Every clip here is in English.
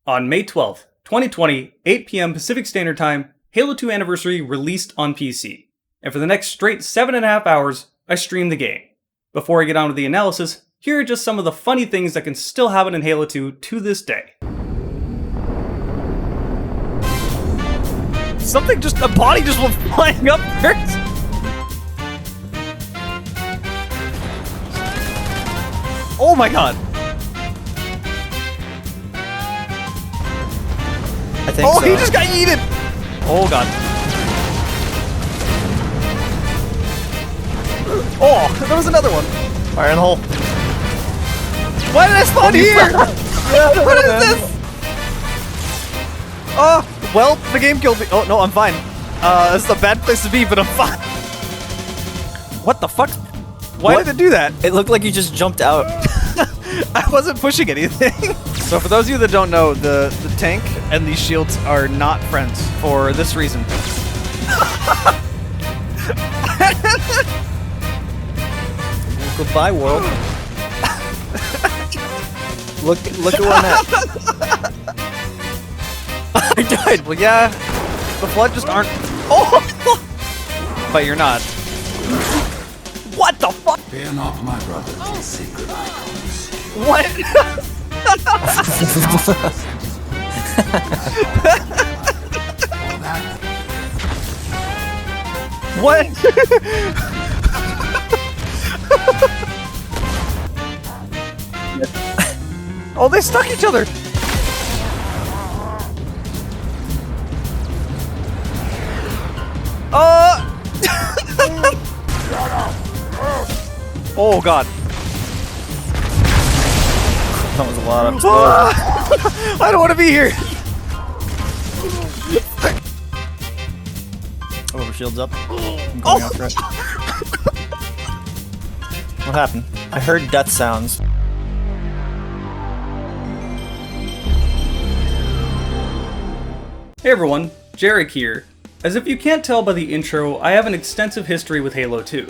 On May 12th, 2020, 8 PM Pacific Standard Time, Halo 2 Anniversary released on PC. And for the next straight 7.5 hours, I streamed the game. Before I get on with the analysis, here are just some of the funny things that can still happen in Halo 2 to this day. A body just went flying up there. Oh my god. I think so. Oh, he just got yeeted! Oh god. Oh, there was another one. Fire in the hole. Why did I spawn here? What is this? Oh, well, the game killed me. Oh, no, I'm fine. This is a bad place to be, but I'm fine. What the fuck? Why did it do that? It looked like you just jumped out. I wasn't pushing anything. So for those of you that don't know, the tank and these shields are not friends for this reason. Goodbye, world. Look who I'm at. I died. Well, yeah, the flood just aren't. Oh, but you're not. What the fuck? Fear not, my brothers, secret icons. What? What? Oh, they stuck each other. Oh god. That was a lot of. I don't want to be here. Oh, shield's up. I'm going after it. What happened? I heard death sounds. Hey everyone, Jarek here. As if you can't tell by the intro, I have an extensive history with Halo 2.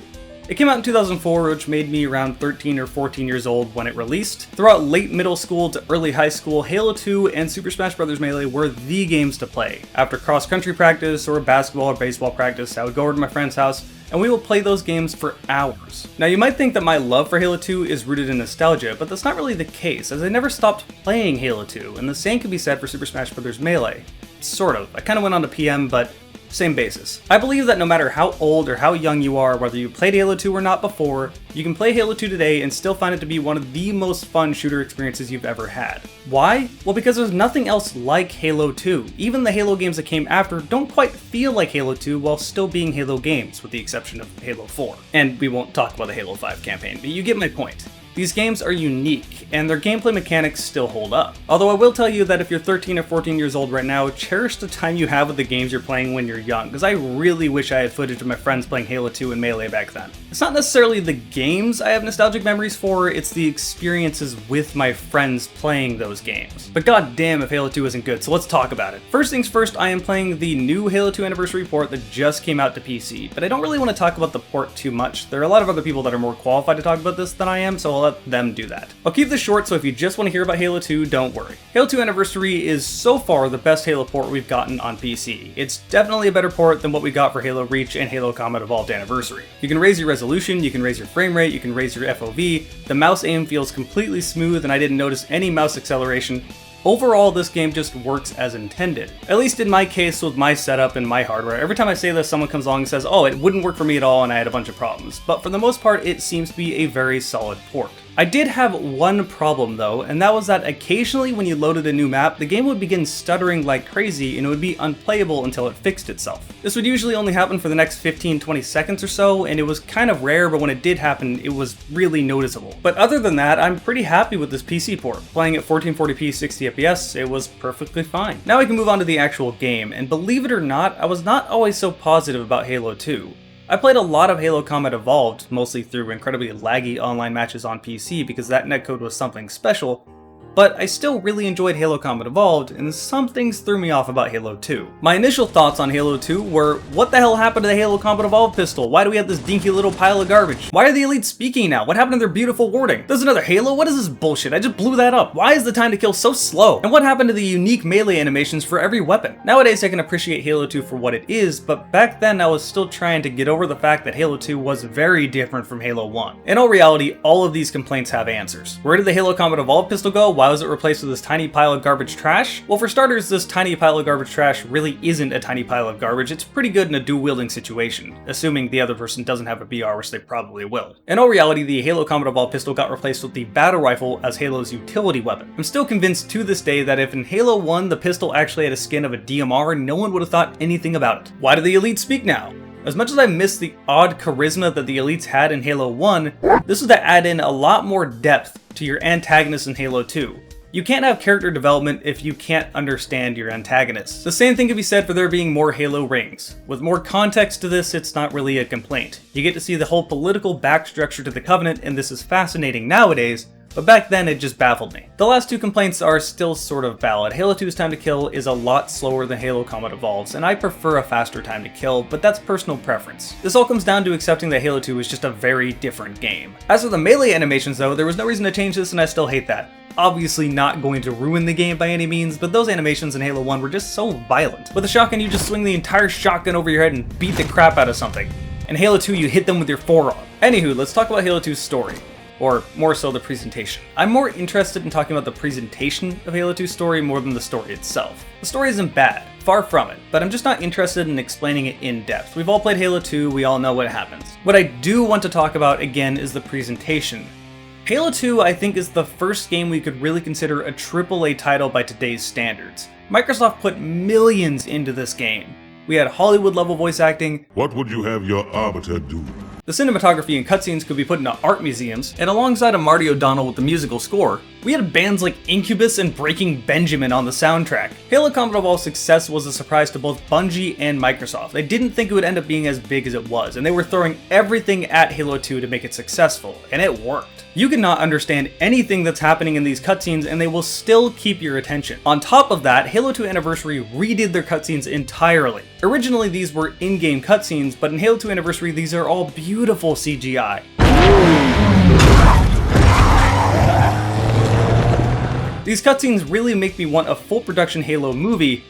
It came out in 2004, which made me around 13 or 14 years old when it released. Throughout late middle school to early high school, Halo 2 and Super Smash Bros. Melee were the games to play. After cross-country practice or basketball or baseball practice, I would go over to my friend's house and we would play those games for hours. Now you might think that my love for Halo 2 is rooted in nostalgia, but that's not really the case, as I never stopped playing Halo 2, and the same can be said for Super Smash Bros. Melee. Sort of. I kinda went on to PM, but same basis. I believe that no matter how old or how young you are, whether you played Halo 2 or not before, you can play Halo 2 today and still find it to be one of the most fun shooter experiences you've ever had. Why? Well, because there's nothing else like Halo 2. Even the Halo games that came after don't quite feel like Halo 2 while still being Halo games, with the exception of Halo 4. And we won't talk about the Halo 5 campaign, but you get my point. These games are unique, and their gameplay mechanics still hold up. Although I will tell you that if you're 13 or 14 years old right now, cherish the time you have with the games you're playing when you're young, because I really wish I had footage of my friends playing Halo 2 and Melee back then. It's not necessarily the games I have nostalgic memories for, it's the experiences with my friends playing those games. But goddamn if Halo 2 isn't good, so let's talk about it. First things first, I am playing the new Halo 2 Anniversary port that just came out to PC, but I don't really want to talk about the port too much. There are a lot of other people that are more qualified to talk about this than I am, so I'll let them do that. I'll keep this short, so if you just want to hear about Halo 2, don't worry. Halo 2 Anniversary is so far the best Halo port we've gotten on PC. It's definitely a better port than what we got for Halo Reach and Halo Combat Evolved Anniversary. You can raise your resolution, you can raise your frame rate, you can raise your FOV, the mouse aim feels completely smooth and I didn't notice any mouse acceleration. Overall, this game just works as intended. At least in my case with my setup and my hardware. Every time I say this, someone comes along and says, oh, it wouldn't work for me at all and I had a bunch of problems. But for the most part, it seems to be a very solid port. I did have one problem though, and that was that occasionally when you loaded a new map, the game would begin stuttering like crazy and it would be unplayable until it fixed itself. This would usually only happen for the next 15-20 seconds or so, and it was kind of rare, but when it did happen, it was really noticeable. But other than that, I'm pretty happy with this PC port. Playing at 1440p 60 FPS, it was perfectly fine. Now we can move on to the actual game, and believe it or not, I was not always so positive about Halo 2. I played a lot of Halo Combat Evolved, mostly through incredibly laggy online matches on PC because that netcode was something special, but I still really enjoyed Halo Combat Evolved, and some things threw me off about Halo 2. My initial thoughts on Halo 2 were, what the hell happened to the Halo Combat Evolved pistol? Why do we have this dinky little pile of garbage? Why are the elites speaking now? What happened to their beautiful wording? There's another Halo? What is this bullshit? I just blew that up. Why is the time to kill so slow? And what happened to the unique melee animations for every weapon? Nowadays I can appreciate Halo 2 for what it is, but back then I was still trying to get over the fact that Halo 2 was very different from Halo 1. In all reality, all of these complaints have answers. Where did the Halo Combat Evolved pistol go? Why was it replaced with this tiny pile of garbage trash? Well, for starters, this tiny pile of garbage trash really isn't a tiny pile of garbage. It's pretty good in a dual-wielding situation, assuming the other person doesn't have a BR, which they probably will. In all reality, the Halo Combat Evolved pistol got replaced with the battle rifle as Halo's utility weapon. I'm still convinced to this day that if in Halo 1 the pistol actually had a skin of a DMR, no one would have thought anything about it. Why do the elites speak now? As much as I miss the odd charisma that the elites had in Halo 1, this was to add in a lot more depth to your antagonists in Halo 2. You can't have character development if you can't understand your antagonists. The same thing can be said for there being more Halo rings. With more context to this, it's not really a complaint. You get to see the whole political backstructure to the Covenant, and this is fascinating nowadays, but back then it just baffled me. The last two complaints are still sort of valid. Halo 2's time to kill is a lot slower than Halo Combat Evolved's, and I prefer a faster time to kill, but that's personal preference. This all comes down to accepting that Halo 2 is just a very different game. As for the melee animations though, there was no reason to change this and I still hate that. Obviously not going to ruin the game by any means, but those animations in Halo 1 were just so violent. With a shotgun you just swing the entire shotgun over your head and beat the crap out of something. In Halo 2 you hit them with your forearm. Anywho, let's talk about Halo 2's story. Or more so the presentation. I'm more interested in talking about the presentation of Halo 2's story more than the story itself. The story isn't bad, far from it, but I'm just not interested in explaining it in depth. We've all played Halo 2, we all know what happens. What I do want to talk about again is the presentation. Halo 2 I think is the first game we could really consider a AAA title by today's standards. Microsoft put millions into this game. We had Hollywood level voice acting. What would you have your arbiter do? The cinematography and cutscenes could be put into art museums, and alongside of Marty O'Donnell with the musical score, we had bands like Incubus and Breaking Benjamin on the soundtrack. Halo Combat Evolved's success was a surprise to both Bungie and Microsoft. They didn't think it would end up being as big as it was, and they were throwing everything at Halo 2 to make it successful, and it worked. You cannot understand anything that's happening in these cutscenes and they will still keep your attention. On top of that, Halo 2 Anniversary redid their cutscenes entirely. Originally these were in-game cutscenes, but in Halo 2 Anniversary these are all beautiful CGI. These cutscenes really make me want a full production Halo movie,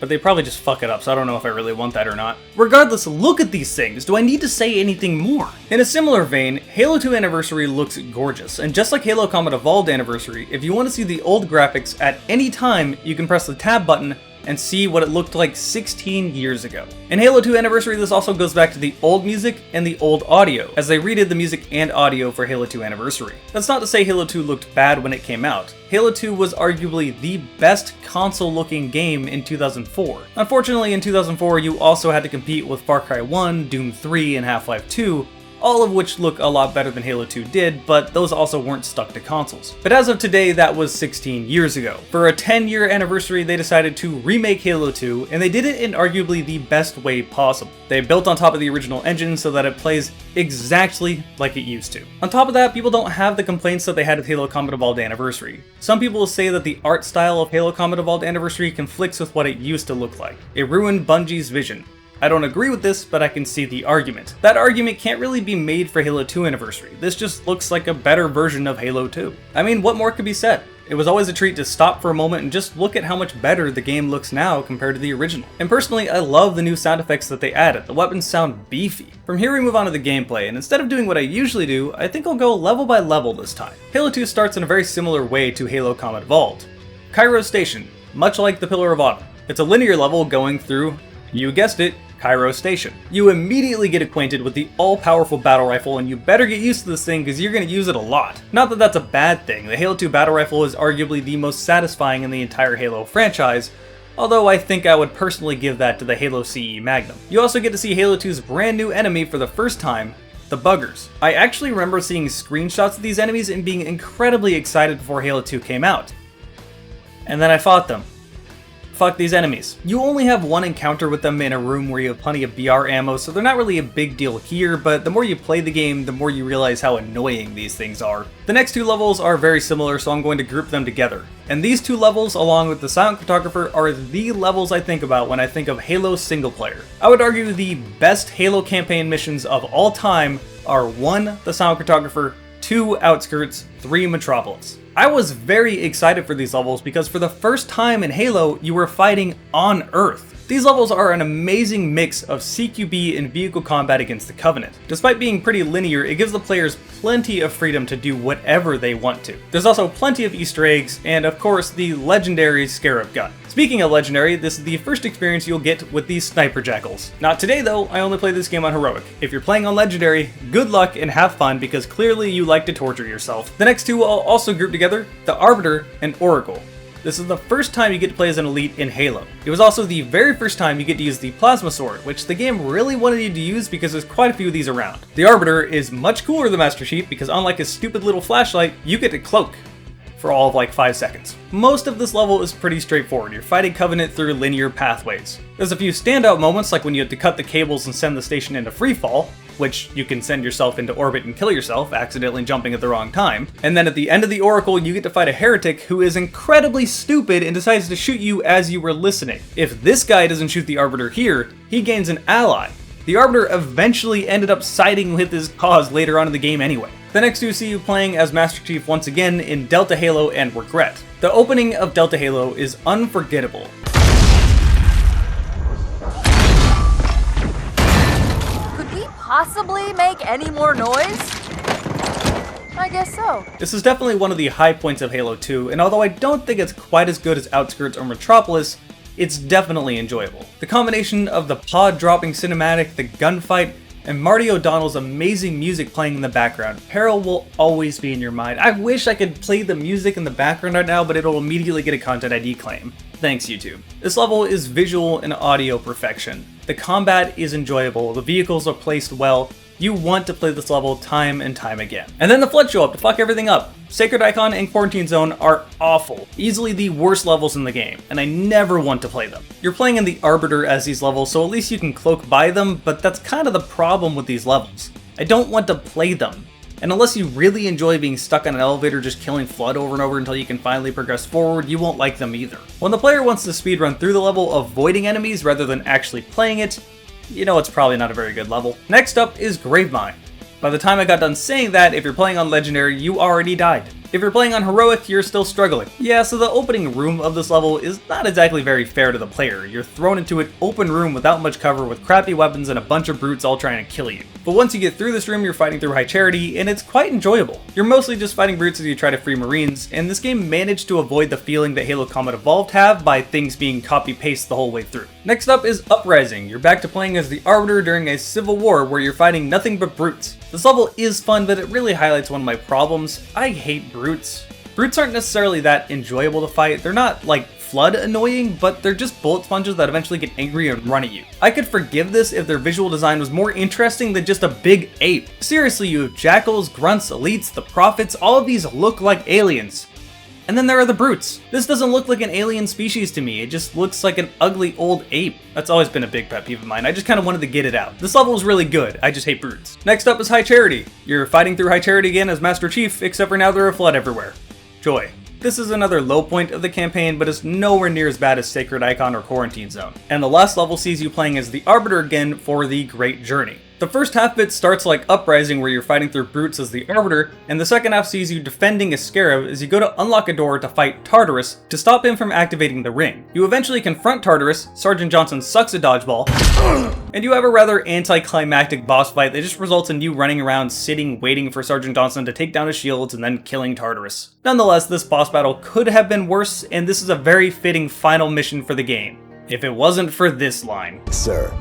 but they probably just fuck it up, so I don't know if I really want that or not. Regardless, look at these things. Do I need to say anything more? In a similar vein, Halo 2 Anniversary looks gorgeous, and just like Halo Combat Evolved Anniversary, if you want to see the old graphics at any time, you can press the tab button and see what it looked like 16 years ago. In Halo 2 Anniversary, this also goes back to the old music and the old audio, as they redid the music and audio for Halo 2 Anniversary. That's not to say Halo 2 looked bad when it came out. Halo 2 was arguably the best console-looking game in 2004. Unfortunately, in 2004, you also had to compete with Far Cry 1, Doom 3, and Half-Life 2, all of which look a lot better than Halo 2 did, but those also weren't stuck to consoles. But as of today, that was 16 years ago. For a 10-year anniversary, they decided to remake Halo 2, and they did it in arguably the best way possible. They built on top of the original engine so that it plays exactly like it used to. On top of that, people don't have the complaints that they had with Halo Combat Evolved Anniversary. Some people will say that the art style of Halo Combat Evolved Anniversary conflicts with what it used to look like. It ruined Bungie's vision. I don't agree with this, but I can see the argument. That argument can't really be made for Halo 2 Anniversary. This just looks like a better version of Halo 2. I mean, what more could be said? It was always a treat to stop for a moment and just look at how much better the game looks now compared to the original. And personally, I love the new sound effects that they added. The weapons sound beefy. From here we move on to the gameplay, and instead of doing what I usually do, I think I'll go level by level this time. Halo 2 starts in a very similar way to Halo Combat Evolved. Cairo Station, much like the Pillar of Autumn. It's a linear level going through, you guessed it, Cairo Station. You immediately get acquainted with the all-powerful battle rifle, and you better get used to this thing because you're going to use it a lot. Not that that's a bad thing. The Halo 2 battle rifle is arguably the most satisfying in the entire Halo franchise, although I think I would personally give that to the Halo CE Magnum. You also get to see Halo 2's brand new enemy for the first time, the Buggers. I actually remember seeing screenshots of these enemies and being incredibly excited before Halo 2 came out. And then I fought them. Fuck these enemies. You only have one encounter with them in a room where you have plenty of BR ammo, so they're not really a big deal here, but the more you play the game, the more you realize how annoying these things are. The next two levels are very similar, so I'm going to group them together. And these two levels, along with the Silent Cartographer, are the levels I think about when I think of Halo single player. I would argue the best Halo campaign missions of all time are 1. The Silent Cartographer, 2. Outskirts, 3. Metropolis. I was very excited for these levels because for the first time in Halo, you were fighting on Earth. These levels are an amazing mix of CQB and vehicle combat against the Covenant. Despite being pretty linear, it gives the players plenty of freedom to do whatever they want to. There's also plenty of Easter eggs, and of course the legendary Scarab gun. Speaking of legendary, this is the first experience you'll get with these sniper jackals. Not today though, I only play this game on heroic. If you're playing on legendary, good luck and have fun because clearly you like to torture yourself. The next two I'll also group together, the Arbiter and Oracle. This is the first time you get to play as an elite in Halo. It was also the very first time you get to use the Plasma Sword, which the game really wanted you to use because there's quite a few of these around. The Arbiter is much cooler than Master Chief because unlike his stupid little flashlight, you get to cloak for all of like 5 seconds. Most of this level is pretty straightforward. You're fighting Covenant through linear pathways. There's a few standout moments like when you have to cut the cables and send the station into freefall, which you can send yourself into orbit and kill yourself, accidentally jumping at the wrong time. And then at the end of the Oracle, you get to fight a heretic who is incredibly stupid and decides to shoot you as you were listening. If this guy doesn't shoot the Arbiter here, he gains an ally. The Arbiter eventually ended up siding with his cause later on in the game anyway. The next two see you playing as Master Chief once again in Delta Halo and Regret. The opening of Delta Halo is unforgettable. Possibly make any more noise? I guess so. This is definitely one of the high points of Halo 2, and although I don't think it's quite as good as Outskirts or Metropolis, it's definitely enjoyable. The combination of the pod dropping cinematic, the gunfight, and Marty O'Donnell's amazing music playing in the background. Peril will always be in your mind. I wish I could play the music in the background right now, but it'll immediately get a Content ID claim. Thanks, YouTube. This level is visual and audio perfection. The combat is enjoyable, the vehicles are placed well. You want to play this level time and time again. And then the Flood show up to fuck everything up. Sacred Icon and Quarantine Zone are awful, easily the worst levels in the game, and I never want to play them. You're playing in the Arbiter as these levels, so at least you can cloak by them, but that's kind of the problem with these levels. I don't want to play them. And unless you really enjoy being stuck on an elevator just killing Flood over and over until you can finally progress forward, you won't like them either. When the player wants to speedrun through the level avoiding enemies rather than actually playing it, you know it's probably not a very good level. Next up is Gravemind. By the time I got done saying that, if you're playing on Legendary, you already died. If you're playing on Heroic, you're still struggling. Yeah, so the opening room of this level is not exactly very fair to the player. You're thrown into an open room without much cover with crappy weapons and a bunch of brutes all trying to kill you. But once you get through this room, you're fighting through High Charity, and it's quite enjoyable. You're mostly just fighting brutes as you try to free Marines, and this game managed to avoid the feeling that Halo Combat Evolved have by things being copy-paste the whole way through. Next up is Uprising. You're back to playing as the Arbiter during a civil war where you're fighting nothing but brutes. This level is fun, but it really highlights one of my problems. I hate brutes. Brutes aren't necessarily that enjoyable to fight. They're not like Flood annoying, but they're just bullet sponges that eventually get angry and run at you. I could forgive this if their visual design was more interesting than just a big ape. Seriously, you have jackals, grunts, elites, the prophets, all of these look like aliens. And then there are the brutes. This doesn't look like an alien species to me, it just looks like an ugly old ape. That's always been a big pet peeve of mine, I just kind of wanted to get it out. This level is really good, I just hate brutes. Next up is High Charity. You're fighting through High Charity again as Master Chief, except for now there are Flood everywhere. Joy. This is another low point of the campaign, but it's nowhere near as bad as Sacred Icon or Quarantine Zone. And the last level sees you playing as the Arbiter again for the Great Journey. The first half of it starts like Uprising where you're fighting through brutes as the Arbiter, and the second half sees you defending a Scarab as you go to unlock a door to fight Tartarus to stop him from activating the ring. You eventually confront Tartarus, Sergeant Johnson sucks at dodgeball, and you have a rather anticlimactic boss fight that just results in you running around sitting waiting for Sergeant Johnson to take down his shields and then killing Tartarus. Nonetheless, this boss battle could have been worse, and this is a very fitting final mission for the game, if it wasn't for this line. Sir,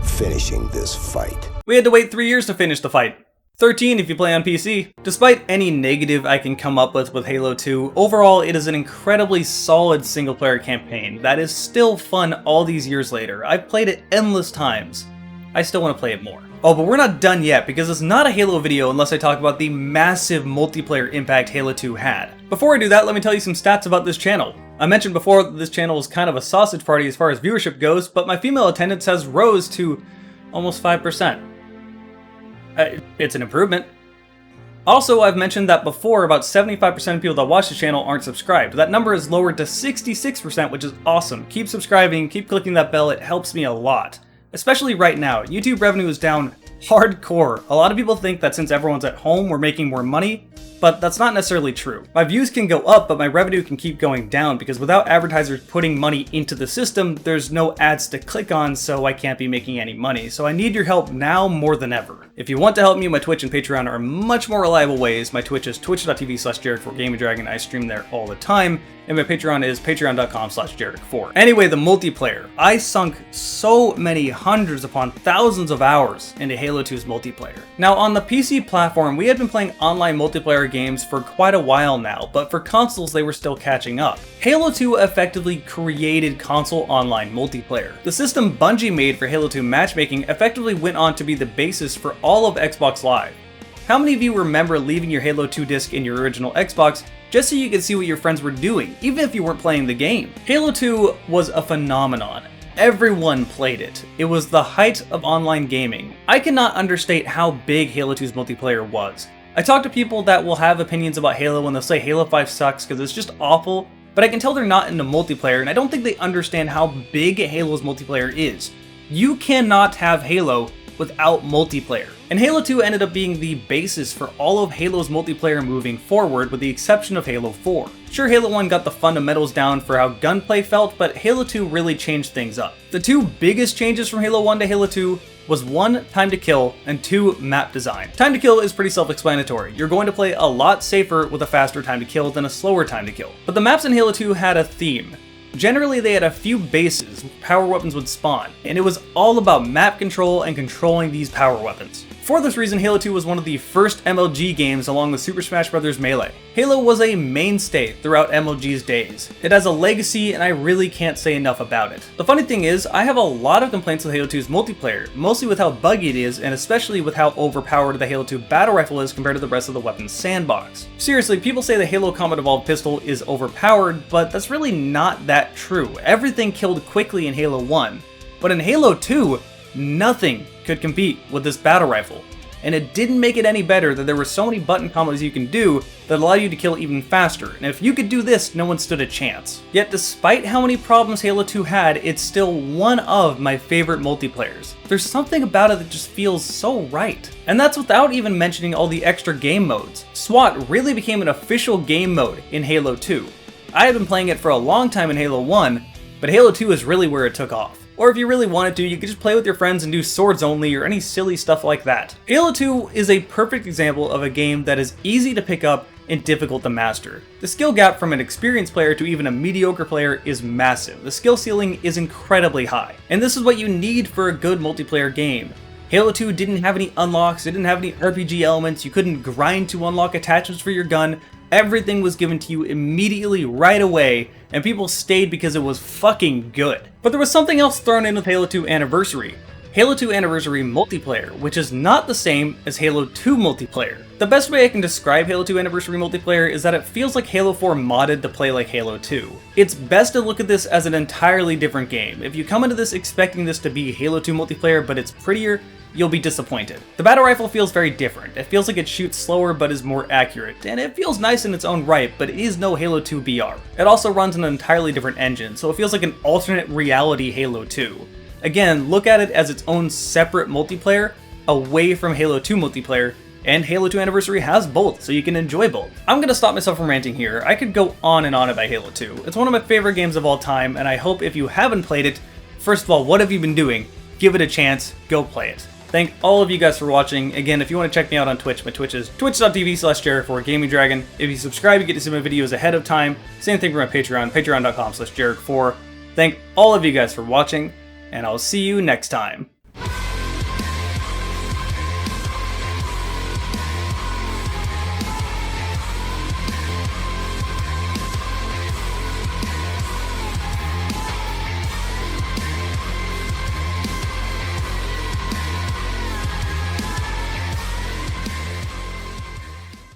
finishing this fight. We had to wait 3 years to finish the fight. 13 if you play on PC. Despite any negative I can come up with Halo 2, overall it is an incredibly solid single player campaign that is still fun all these years later. I've played it endless times. I still want to play it more. Oh, but we're not done yet because it's not a Halo video unless I talk about the massive multiplayer impact Halo 2 had. Before I do that, let me tell you some stats about this channel. I mentioned before that this channel is kind of a sausage party as far as viewership goes, but my female attendance has rose to almost 5%. It's an improvement. Also, I've mentioned that before about 75% of people that watch the channel aren't subscribed. That number is lowered to 66%, which is awesome. Keep subscribing, keep clicking that bell, it helps me a lot. Especially right now, YouTube revenue is down hardcore. A lot of people think that since everyone's at home, we're making more money, but that's not necessarily true. My views can go up, but my revenue can keep going down because without advertisers putting money into the system, there's no ads to click on, so I can't be making any money. So I need your help now more than ever. If you want to help me, my Twitch and Patreon are much more reliable ways. My Twitch is twitch.tv/Jared4GamingDragon. I stream there all the time. And my Patreon is patreon.com/Jared4. Anyway, the multiplayer. I sunk so many hundreds upon thousands of hours into Halo 2's multiplayer. Now, on the PC platform, we had been playing online multiplayer games for quite a while now, but for consoles, they were still catching up. Halo 2 effectively created console online multiplayer. The system Bungie made for Halo 2 matchmaking effectively went on to be the basis for all of Xbox Live. How many of you remember leaving your Halo 2 disc in your original Xbox just so you could see what your friends were doing, even if you weren't playing the game? Halo 2 was a phenomenon. Everyone played it. It was the height of online gaming. I cannot understate how big Halo 2's multiplayer was. I talk to people that will have opinions about Halo and they'll say Halo 5 sucks because it's just awful, but I can tell they're not into multiplayer, and I don't think they understand how big Halo's multiplayer is. You cannot have Halo without multiplayer. And Halo 2 ended up being the basis for all of Halo's multiplayer moving forward, with the exception of Halo 4. Sure, Halo 1 got the fundamentals down for how gunplay felt, but Halo 2 really changed things up. The two biggest changes from Halo 1 to Halo 2 was 1, time to kill, and 2, map design. Time to kill is pretty self-explanatory. You're going to play a lot safer with a faster time to kill than a slower time to kill. But the maps in Halo 2 had a theme. Generally, they had a few bases where power weapons would spawn, and it was all about map control and controlling these power weapons. For this reason, Halo 2 was one of the first MLG games along with Super Smash Bros. Melee. Halo was a mainstay throughout MLG's days. It has a legacy, and I really can't say enough about it. The funny thing is, I have a lot of complaints with Halo 2's multiplayer, mostly with how buggy it is, and especially with how overpowered the Halo 2 battle rifle is compared to the rest of the weapons sandbox. Seriously, people say the Halo Combat Evolved pistol is overpowered, but that's really not that true. Everything killed quickly in Halo 1, but in Halo 2, nothing could compete with this battle rifle. And it didn't make it any better that there were so many button combos you can do that allow you to kill even faster, and if you could do this, no one stood a chance. Yet despite how many problems Halo 2 had, it's still one of my favorite multiplayers. There's something about it that just feels so right. And that's without even mentioning all the extra game modes. SWAT really became an official game mode in Halo 2. I had been playing it for a long time in Halo 1, but Halo 2 is really where it took off. Or if you really wanted to, you could just play with your friends and do swords only or any silly stuff like that. Halo 2 is a perfect example of a game that is easy to pick up and difficult to master. The skill gap from an experienced player to even a mediocre player is massive. The skill ceiling is incredibly high. And this is what you need for a good multiplayer game. Halo 2 didn't have any unlocks, it didn't have any RPG elements, you couldn't grind to unlock attachments for your gun. Everything was given to you immediately right away, and people stayed because it was fucking good. But there was something else thrown in with Halo 2 Anniversary. Halo 2 Anniversary multiplayer, which is not the same as Halo 2 multiplayer. The best way I can describe Halo 2 Anniversary multiplayer is that it feels like Halo 4 modded to play like Halo 2. It's best to look at this as an entirely different game. If you come into this expecting this to be Halo 2 multiplayer but it's prettier, you'll be disappointed. The battle rifle feels very different. It feels like it shoots slower but is more accurate, and it feels nice in its own right, but it is no Halo 2 BR. It also runs an entirely different engine, so it feels like an alternate reality Halo 2. Again, look at it as its own separate multiplayer, away from Halo 2 multiplayer, and Halo 2 Anniversary has both, so you can enjoy both. I'm gonna stop myself from ranting here. I could go on and on about Halo 2. It's one of my favorite games of all time, and I hope if you haven't played it, first of all, what have you been doing? Give it a chance, go play it. Thank all of you guys for watching. Again, if you want to check me out on Twitch, my Twitch is twitch.tv/Jared4GamingDragon. If you subscribe, you get to see my videos ahead of time. Same thing for my Patreon, patreon.com/Jared4. Thank all of you guys for watching, and I'll see you next time.